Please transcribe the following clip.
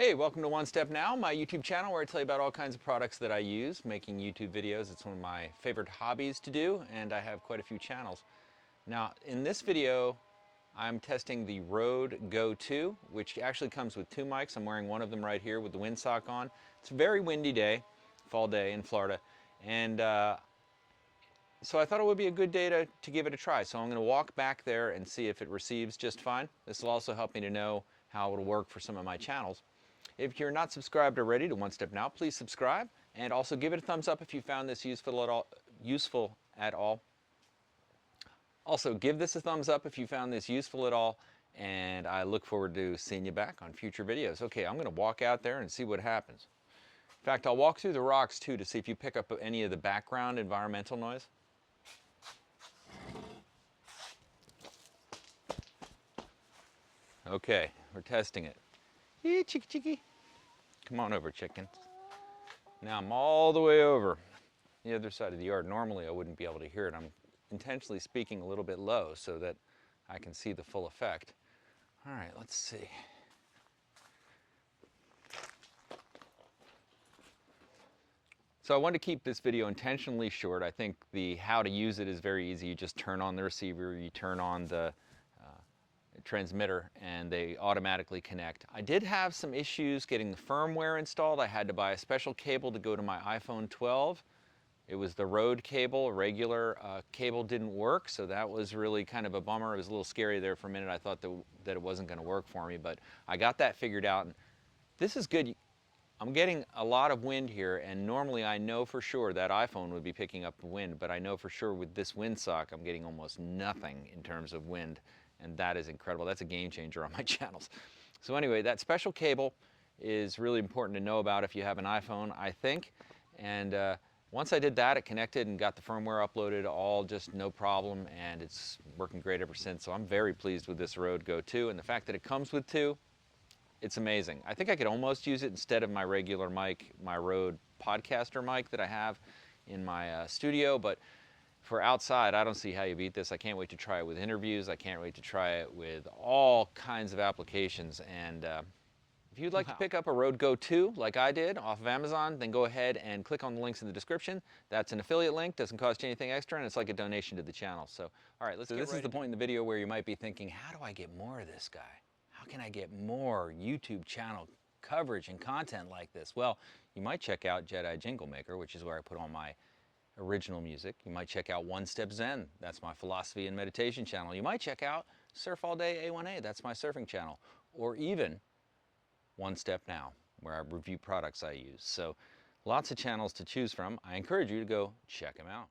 Hey, welcome to OneStepNow, my YouTube channel where I tell you about all kinds of products that I use, making YouTube videos. It's one of my favorite hobbies to do, and I have quite a few channels. Now, in this video, I'm testing the Rode Go 2, which actually comes with two mics. I'm wearing one of them right here with the windsock on. It's a very windy day, fall day in Florida, and so I thought it would be a good day to give it a try. So I'm going to walk back there and see if it receives just fine. This will also help me to know how it'll work for some of my channels. If you're not subscribed already to OneStepNow, please subscribe and also give it a thumbs up if you found this useful at all. Also, give this a thumbs up if you found this useful at all, and I look forward to seeing you back on future videos. Okay, I'm going to walk out there and see what happens. In fact, I'll walk through the rocks too to see if you pick up any of the background environmental noise. Okay, we're testing it. Hey, chicky chicky. Come on over, chicken. Now I'm all the way over the other side of the yard. Normally I wouldn't be able to hear it. I'm intentionally speaking a little bit low so that I can see the full effect. All right, let's see. So I wanted to keep this video intentionally short. I think the how to use it is very easy. You just turn on the receiver, you turn on the transmitter, and they automatically connect. I did have some issues getting the firmware installed. I had to buy a special cable to go to my iPhone 12. It was the Rode cable. A regular cable didn't work, so that was really kind of a bummer. It was a little scary there for a minute. I thought that it wasn't going to work for me, but I got that figured out. And this is good. I'm getting a lot of wind here, and normally I know for sure that iPhone would be picking up the wind, but I know for sure with this windsock I'm getting almost nothing in terms of wind, and that is incredible. That's a game changer on my channels. So anyway, that special cable is really important to know about if you have an iPhone, I think. And once I did that, it connected and got the firmware uploaded, all just no problem, and it's working great ever since. So I'm very pleased with this Rode Go 2, and the fact that it comes with two, it's amazing. I think I could almost use it instead of my regular mic, my Rode podcaster mic that I have in my studio, but for outside, I don't see how you beat this. I can't wait to try it with interviews. I can't wait to try it with all kinds of applications. And if you'd like to pick up a Rode Go 2 like I did off of Amazon, then go ahead and click on the links in the description. That's an affiliate link, doesn't cost you anything extra, and it's like a donation to the channel. So, all right, this is the point in the video where you might be thinking, how do I get more of this guy? How can I get more YouTube channel coverage and content like this? Well, you might check out Jedi Jingle Maker, which is where I put all my original music. You might check out One Step Zen. That's my philosophy and meditation channel. You might check out Surf All Day A1A. That's my surfing channel. Or even OneStepNow, where I review products I use. So lots of channels to choose from. I encourage you to go check them out.